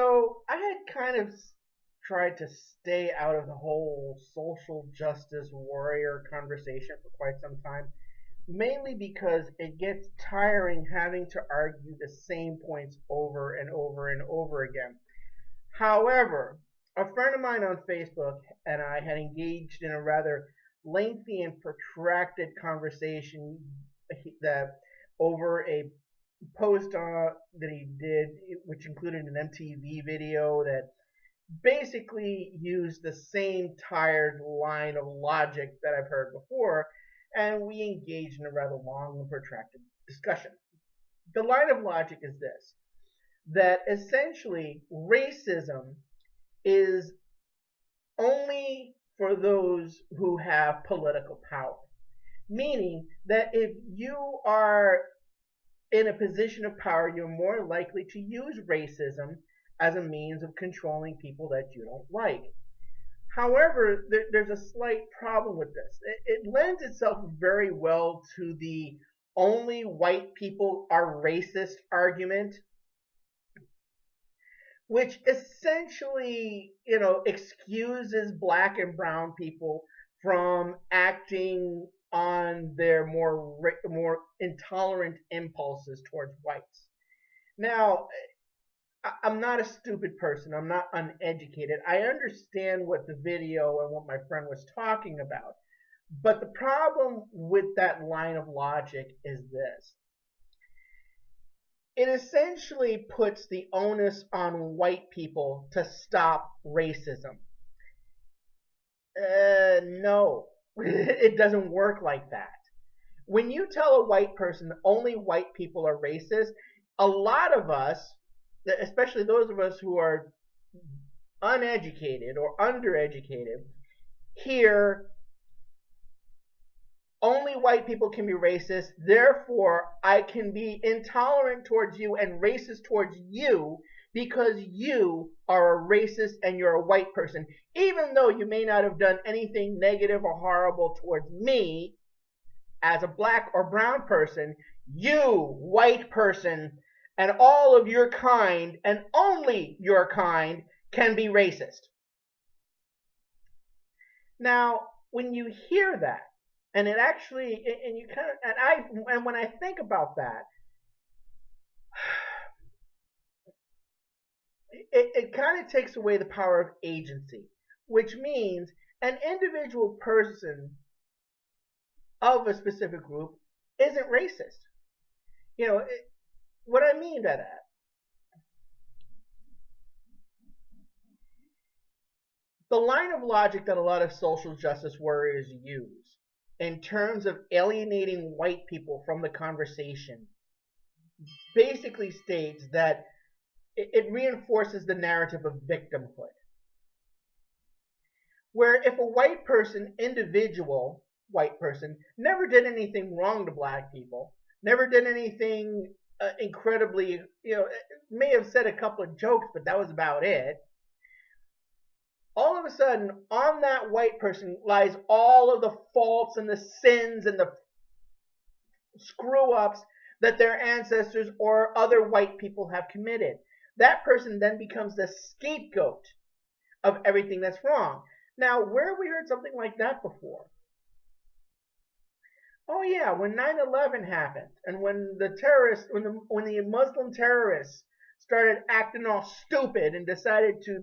So I had kind of tried to stay out of the whole social justice warrior conversation for quite some time, mainly because it gets tiring having to argue the same points over and over and over again. However, a friend of mine on Facebook and I had engaged in a rather lengthy and protracted conversation that over a post that he did, which included an MTV video that basically used the same tired line of logic that I've heard before, and we engaged in a rather long and protracted discussion. The line of logic is this: that essentially racism is only for those who have political power. Meaning that if you are in a position of power, you're more likely to use racism as a means of controlling people that you don't like. However, there's a slight problem with this. It lends itself very well to the only white people are racist argument, which essentially, excuses black and brown people from acting on their more intolerant impulses towards whites. Now, I'm not a stupid person. I'm not uneducated. I understand what the video and what my friend was talking about. But the problem with that line of logic is this: it essentially puts the onus on white people to stop racism. No, it doesn't work like that. When you tell a white person only white people are racist, a lot of us, especially those of us who are uneducated or undereducated, hear only white people can be racist, therefore I can be intolerant towards you and racist towards you because you are a racist and you're a white person, even though you may not have done anything negative or horrible towards me as a black or brown person. You, white person, and all of your kind, and only your kind, can be racist. Now, when you hear that, and it actually, and you kind of, and when I think about that, it kind of takes away the power of agency, which means an individual person of a specific group isn't racist. What I mean by that: the line of logic that a lot of social justice warriors use in terms of alienating white people from the conversation basically states that it reinforces the narrative of victimhood. Where if a white person, individual white person, never did anything wrong to black people, never did anything incredibly, may have said a couple of jokes, but that was about it. All of a sudden, on that white person lies all of the faults and the sins and the screw-ups that their ancestors or other white people have committed. That person then becomes the scapegoat of everything that's wrong. Now, where have we heard something like that before? Oh yeah, when 9/11 happened, and when the Muslim terrorists started acting all stupid and decided to,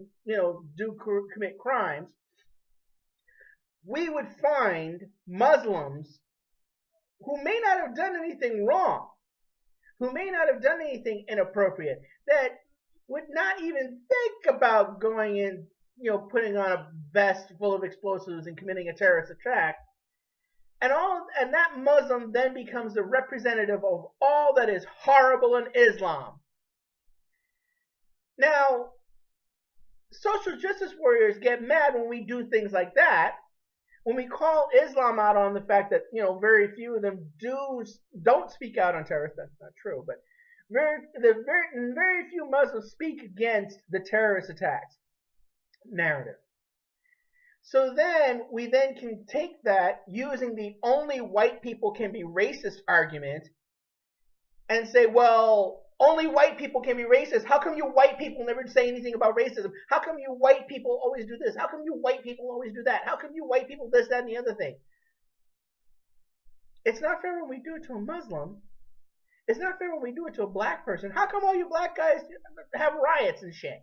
commit crimes, we would find Muslims who may not have done anything wrong, who may not have done anything inappropriate, that would not even think about going in, putting on a vest full of explosives and committing a terrorist attack. And that Muslim then becomes the representative of all that is horrible in Islam. Now, social justice warriors get mad when we do things like that, when we call Islam out on the fact that, very few of them don't speak out on terrorists. That's not true, but very few Muslims speak against the terrorist attacks narrative. So then we then can take that, using the only white people can be racist argument, and say, well, Only white people can be racist. How come you white people never say anything about racism? How come you white people always do this? How come you white people always do that? How come you white people this, that, and the other thing? It's not fair when we do it to a Muslim. It's not fair when we do it to a black person. How come all you black guys have riots and shit?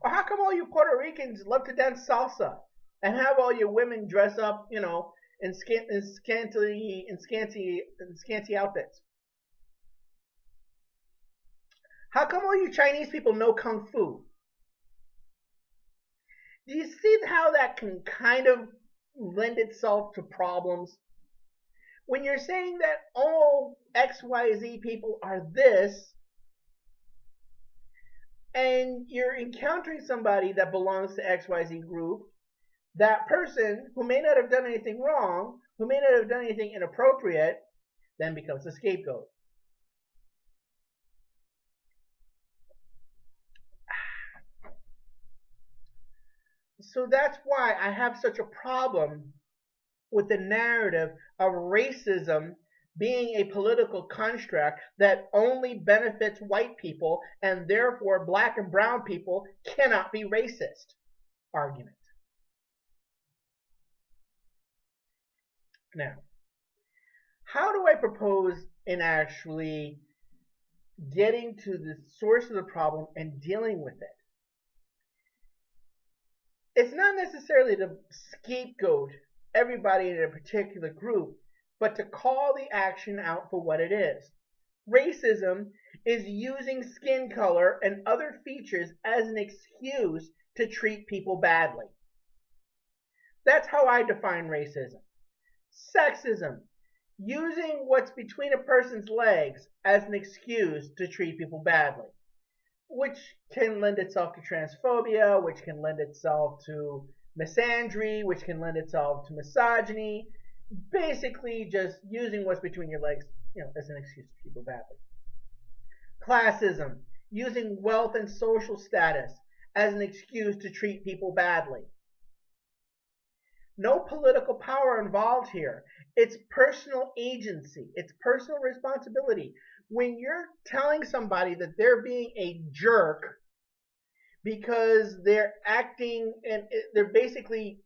Or how come all you Puerto Ricans love to dance salsa and have all your women dress up, in scanty outfits? How come all you Chinese people know kung fu? Do you see how that can kind of lend itself to problems? When you're saying that all XYZ people are this, and you're encountering somebody that belongs to XYZ group, that person who may not have done anything wrong, who may not have done anything inappropriate, then becomes the scapegoat. So that's why I have such a problem with the narrative of racism being a political construct that only benefits white people and therefore black and brown people cannot be racist argument. Now, how do I propose in actually getting to the source of the problem and dealing with it? It's not necessarily to scapegoat everybody in a particular group, but to call the action out for what it is. Racism is using skin color and other features as an excuse to treat people badly. That's how I define racism. Sexism, using what's between a person's legs as an excuse to treat people badly, which can lend itself to transphobia, which can lend itself to misandry, which can lend itself to misogyny. Basically, just using what's between your legs, as an excuse to treat people badly. Classism, using wealth and social status as an excuse to treat people badly. No political power involved here. It's personal agency. It's personal responsibility. When you're telling somebody that they're being a jerk because they're acting and they're basically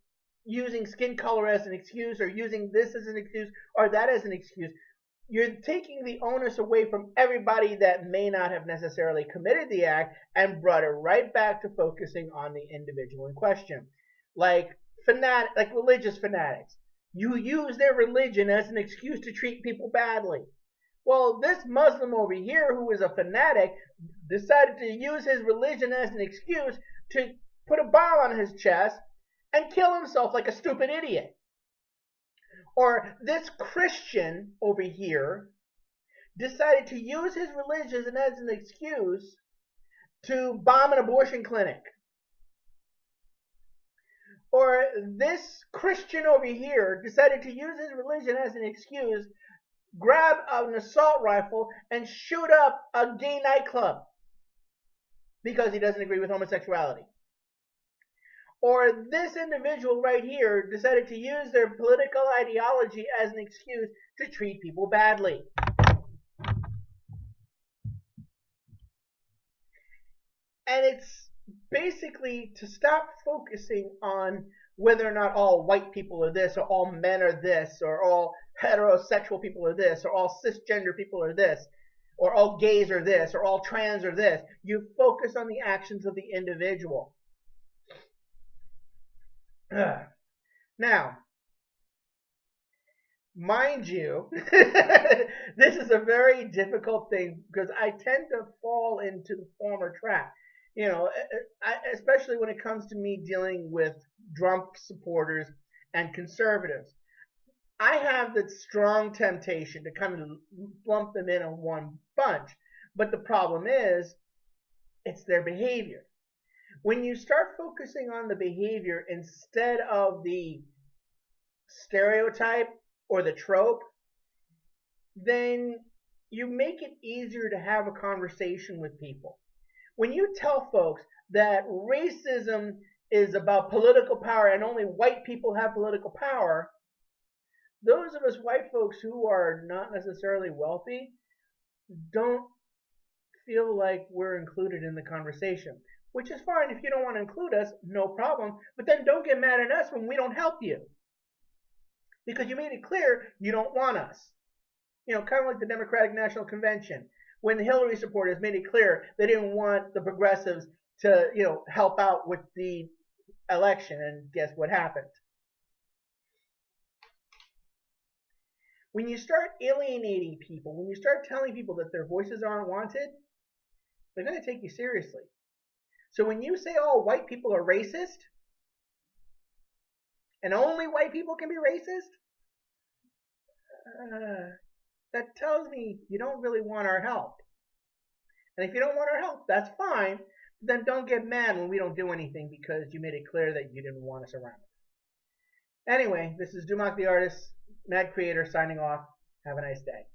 using skin color as an excuse or using this as an excuse or that as an excuse, you're taking the onus away from everybody that may not have necessarily committed the act and brought it right back to focusing on the individual in question. Like religious fanatics. You use their religion as an excuse to treat people badly. Well, this Muslim over here who is a fanatic decided to use his religion as an excuse to put a bomb on his chest and kill himself like a stupid idiot. Or this Christian over here decided to use his religion as an excuse to bomb an abortion clinic. Or this Christian over here decided to use his religion as an excuse, grab an assault rifle, and shoot up a gay nightclub because he doesn't agree with homosexuality. Or this individual right here decided to use their political ideology as an excuse to treat people badly. And it's basically to stop focusing on whether or not all white people are this, or all men are this, or all heterosexual people are this, or all cisgender people are this, or all gays are this, or all trans are this. You focus on the actions of the individual. Now, mind you, this is a very difficult thing because I tend to fall into the former trap. Especially when it comes to me dealing with Trump supporters and conservatives. I have the strong temptation to kind of lump them in on one bunch. But the problem is, it's their behavior. When you start focusing on the behavior instead of the stereotype or the trope, then you make it easier to have a conversation with people. When you tell folks that racism is about political power and only white people have political power, those of us white folks who are not necessarily wealthy don't feel like we're included in the conversation, which is fine. If you don't want to include us, no problem. But then don't get mad at us when we don't help you, because you made it clear you don't want us. Kind of like the Democratic National Convention, when the Hillary supporters made it clear they didn't want the progressives to, help out with the election, and guess what happened? When you start alienating people, when you start telling people that their voices aren't wanted, they're going to take you seriously. So when you say, oh, white people are racist, and only white people can be racist, that tells me you don't really want our help. And if you don't want our help, that's fine. But then don't get mad when we don't do anything because you made it clear that you didn't want us around. Anyway, this is Dumac the Artist, Mad Creator, signing off. Have a nice day.